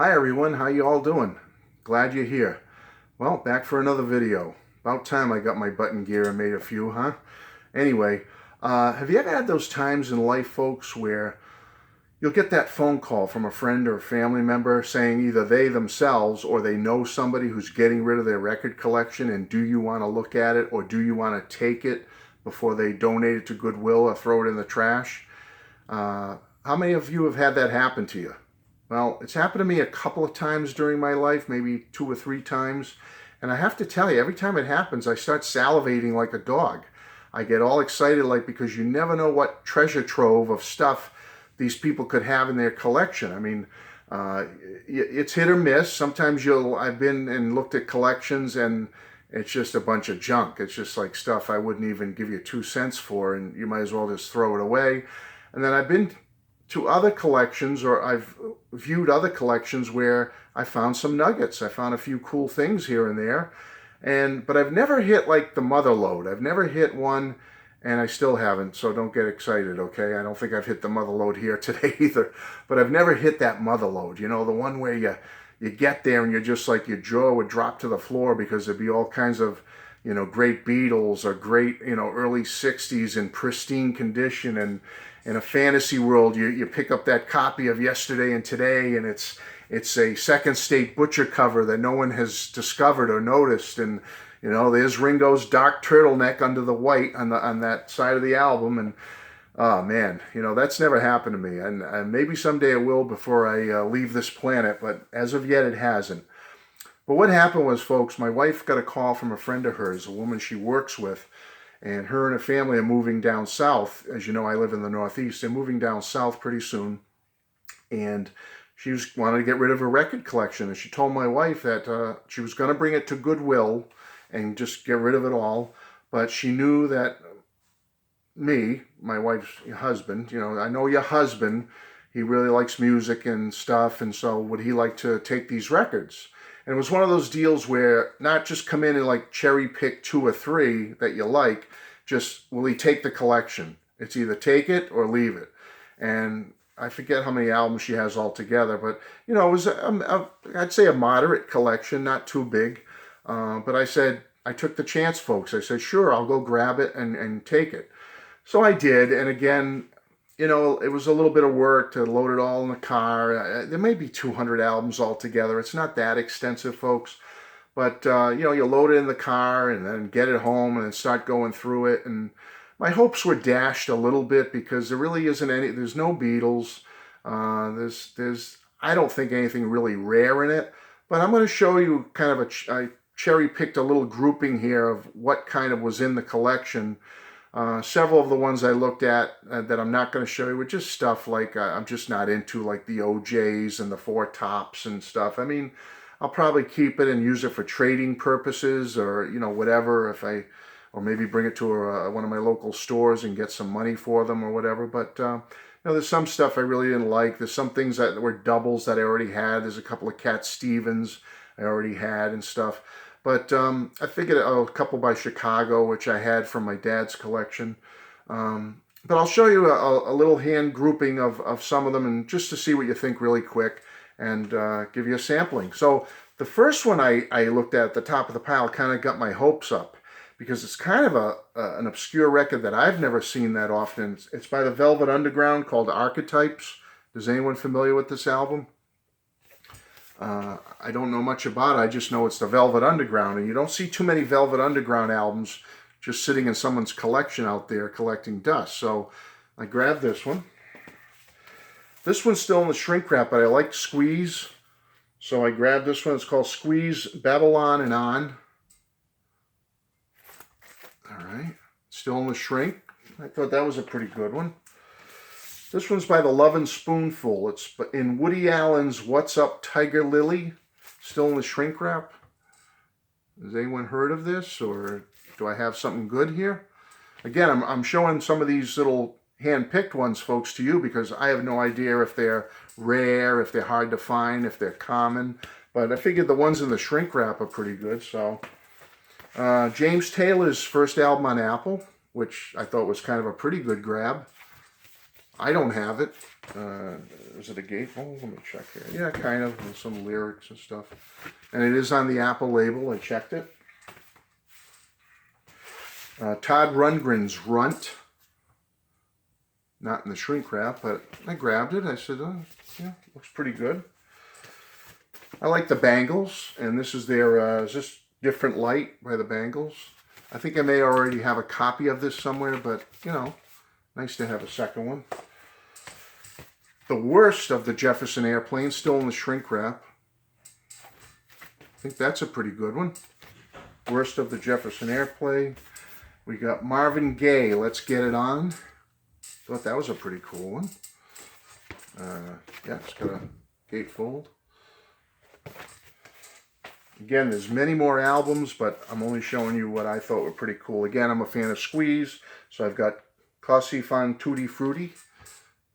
Hi everyone, how you all doing? Glad you're here. Well, back for another video. About time I got my button gear and made a few, huh? Anyway, have you ever had those times in life, folks, where you'll get that phone call from a friend or a family member saying either they themselves or they know somebody who's getting rid of their record collection, and do you want to look at it or do you want to take it before they donate it to Goodwill or throw it in the trash? How many of you have had that happen to you? Well, it's happened to me a couple of times during my life, maybe 2 or 3 times. And I have to tell you, every time it happens, I start salivating like a dog. I get all excited, like, because you never know what treasure trove of stuff these people could have in their collection. I mean, it's hit or miss. Sometimes I've been and looked at collections and it's just a bunch of junk. It's just like stuff I wouldn't even give you 2 cents for, and you might as well just throw it away. And then I've been to other collections, or I've viewed other collections where I found some nuggets. I found a few cool things here and there, but I've never hit like the mother lode. I've never hit one, and I still haven't. So don't get excited, okay? I don't think I've hit the mother lode here today either, but I've never hit that mother lode. You know, the one where you get there and you're just like your jaw would drop to the floor because there'd be all kinds of great Beatles or great, early 60s in pristine condition. And in a fantasy world, you pick up that copy of Yesterday and Today, and it's a second state butcher cover that no one has discovered or noticed. And, there's Ringo's dark turtleneck under the white on that side of the album. And, oh man, that's never happened to me. And maybe someday it will before I leave this planet, but as of yet, it hasn't. But what happened was, folks, my wife got a call from a friend of hers, a woman she works with, and her and her family are moving down south. As you know, I live in the Northeast. They're moving down south pretty soon, and she wanted to get rid of her record collection. And she told my wife that she was going to bring it to Goodwill and just get rid of it all. But she knew that me, my wife's husband, I know your husband, he really likes music and stuff, and so would he like to take these records? And it was one of those deals where not just come in and like cherry pick 2 or 3 that you like, just will he take the collection? It's either take it or leave it. And I forget how many albums she has altogether, but it was I'd say a moderate collection, not too big. But I took the chance, folks. I said, sure, I'll go grab it and take it. So I did, and again, it was a little bit of work to load it all in the car. There may be 200 albums altogether. It's not that extensive, folks. But, you load it in the car and then get it home and then start going through it. And my hopes were dashed a little bit because there really isn't there's no Beatles. I don't think anything really rare in it. But I'm going to show you kind of I cherry-picked a little grouping here of what kind of was in the collection. Several of the ones I looked at that I'm not going to show you were just stuff like I'm just not into, like the OJs and the Four Tops and stuff. I mean, I'll probably keep it and use it for trading purposes or, whatever, or maybe bring it to one of my local stores and get some money for them or whatever. But, there's some stuff I really didn't like. There's some things that were doubles that I already had. There's a couple of Cat Stevens I already had and stuff. But I figured a couple by Chicago, which I had from my dad's collection. But I'll show you a little hand grouping of some of them, and just to see what you think really quick and give you a sampling. So the first one I looked at the top of the pile kind of got my hopes up because it's kind of an obscure record that I've never seen that often. It's by the Velvet Underground called Archetypes. Is anyone familiar with this album? I don't know much about it. I just know it's the Velvet Underground, and you don't see too many Velvet Underground albums just sitting in someone's collection out there collecting dust. So I grabbed this one. This one's still in the shrink wrap, but I like Squeeze, so I grabbed this one. It's called Squeeze Babylon and On. All right, still in the shrink. I thought that was a pretty good one. This one's by the Lovin' Spoonful. It's in Woody Allen's What's Up, Tiger Lily. Still in the shrink wrap. Has anyone heard of this, or do I have something good here? Again, I'm showing some of these little hand-picked ones, folks, to you because I have no idea if they're rare, if they're hard to find, if they're common. But I figured the ones in the shrink wrap are pretty good. So James Taylor's first album on Apple, which I thought was kind of a pretty good grab. I don't have it. Is it a gatefold? Let me check here. Yeah, kind of, with some lyrics and stuff. And it is on the Apple label. I checked it. Todd Rundgren's Runt. Not in the shrink wrap, but I grabbed it. I said, oh, yeah, looks pretty good. I like the Bangles, and this is their, is this Different Light by the Bangles? I think I may already have a copy of this somewhere, but, you know, nice to have a second one. The Worst of the Jefferson Airplane, still in the shrink wrap. I think that's a pretty good one. Worst of the Jefferson Airplane. We got Marvin Gaye, Let's Get It On. Thought that was a pretty cool one. Yeah, it's got a gatefold. Again, there's many more albums, but I'm only showing you what I thought were pretty cool. Again, I'm a fan of Squeeze, so I've got Così fan tutti frutti,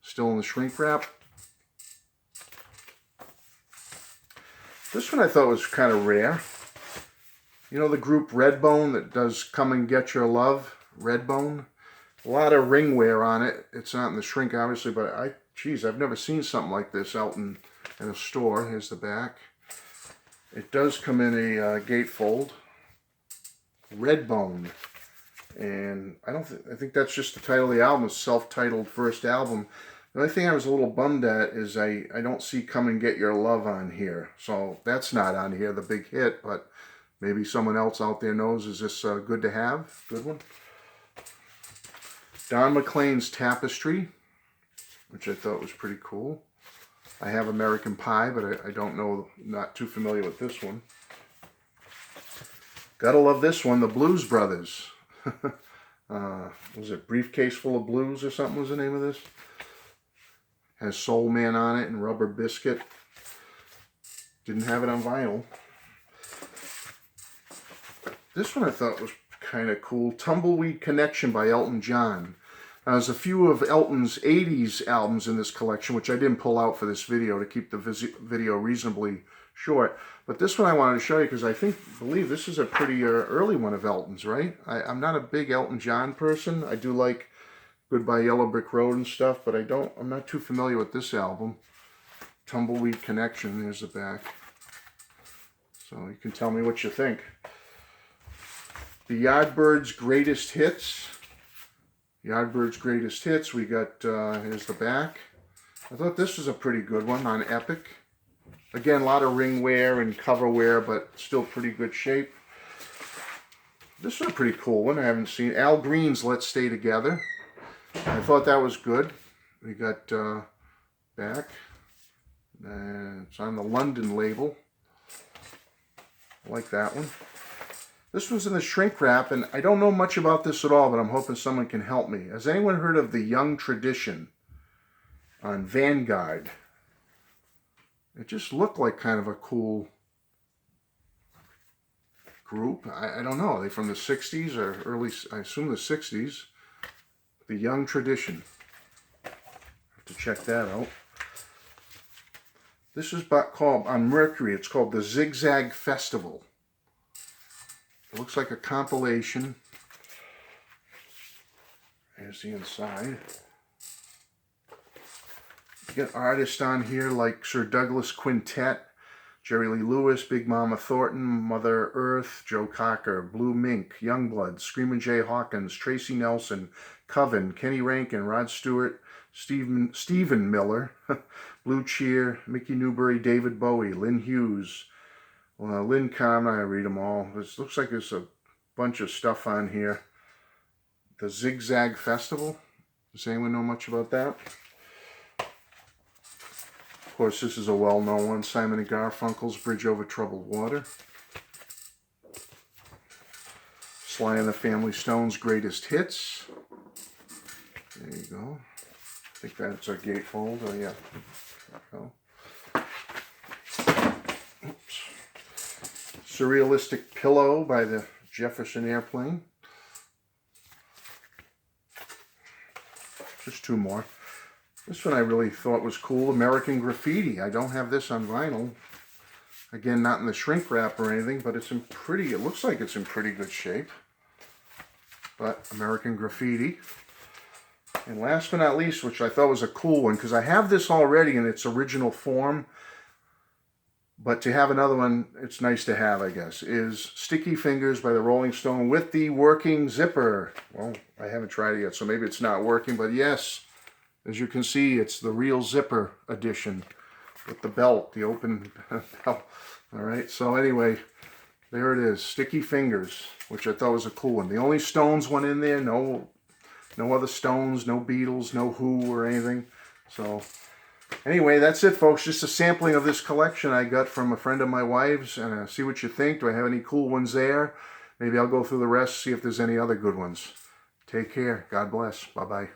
still in the shrink wrap. This one I thought was kind of rare. You know the group Redbone that does Come and Get Your Love? Redbone? A lot of ringwear on it. It's not in the shrink, obviously, but I've never seen something like this out in a store. Here's the back. It does come in a gatefold. Redbone. And I think that's just the title of the album. It's self-titled first album. The only thing I was a little bummed at is I don't see Come and Get Your Love on here. So that's not on here, the big hit, but maybe someone else out there knows. Is this good to have? Good one. Don McLean's Tapestry, which I thought was pretty cool. I have American Pie, but I don't know, not too familiar with this one. Gotta love this one, the Blues Brothers. Was it Briefcase Full of Blues or something was the name of this? Has Soul Man on it and Rubber Biscuit. Didn't have it on vinyl. This one I thought was kind of cool. Tumbleweed Connection by Elton John. There's a few of Elton's 80s albums in this collection, which I didn't pull out for this video to keep the video reasonably short. But this one I wanted to show you because I believe this is a pretty early one of Elton's, right? I'm not a big Elton John person. I do like Goodbye Yellow Brick Road and stuff, but I'm not too familiar with this album. Tumbleweed Connection, there's the back. So you can tell me what you think. The Yardbirds Greatest Hits. Yardbirds Greatest Hits. We got, here's the back. I thought this was a pretty good one on Epic. Again, a lot of ring wear and cover wear, but still pretty good shape. This is a pretty cool one I haven't seen. Al Green's Let's Stay Together. I thought that was good. We got back. It's on the London label. I like that one. This one's in the shrink wrap, and I don't know much about this at all, but I'm hoping someone can help me. Has anyone heard of The Young Tradition on Vanguard? It just looked like kind of a cool group. I don't know. Are they from the 60s or early, I assume the 60s. The Young Tradition. I have to check that out. This is called, on Mercury, it's called the Zigzag Festival. It looks like a compilation. There's the inside. You get artists on here like Sir Douglas Quintet, Jerry Lee Lewis, Big Mama Thornton, Mother Earth, Joe Cocker, Blue Mink, Youngblood, Screamin' Jay Hawkins, Tracy Nelson, Coven, Kenny Rankin, Rod Stewart, Stephen Miller, Blue Cheer, Mickey Newbury, David Bowie, Lynn Hughes, Lynn Carmen. I read them all. This looks like there's a bunch of stuff on here. The Zigzag Festival. Does anyone know much about that? Of course, this is a well-known one. Simon and Garfunkel's Bridge Over Troubled Water. Sly and the Family Stone's Greatest Hits. There you go. I think that's our gatefold. Oh, yeah. There we go. Oops. Surrealistic Pillow by the Jefferson Airplane. Just two more. This one I really thought was cool. American Graffiti. I don't have this on vinyl. Again, not in the shrink wrap or anything, but it's in pretty, it looks like it's in pretty good shape. But American Graffiti. And last but not least, which I thought was a cool one, because I have this already in its original form, but to have another one, it's nice to have, I guess, is Sticky Fingers by the Rolling Stone with the working zipper. Well, I haven't tried it yet, so maybe it's not working, but yes, as you can see, it's the real zipper edition with the belt, the open belt. All right, so anyway, there it is, Sticky Fingers, which I thought was a cool one. The only Stones one in there, no other Stones, no Beatles, no Who or anything. So anyway, that's it, folks. Just a sampling of this collection I got from a friend of my wife's, and see what you think. Do I have any cool ones there? Maybe I'll go through the rest, see if there's any other good ones. Take care. God bless. Bye-bye.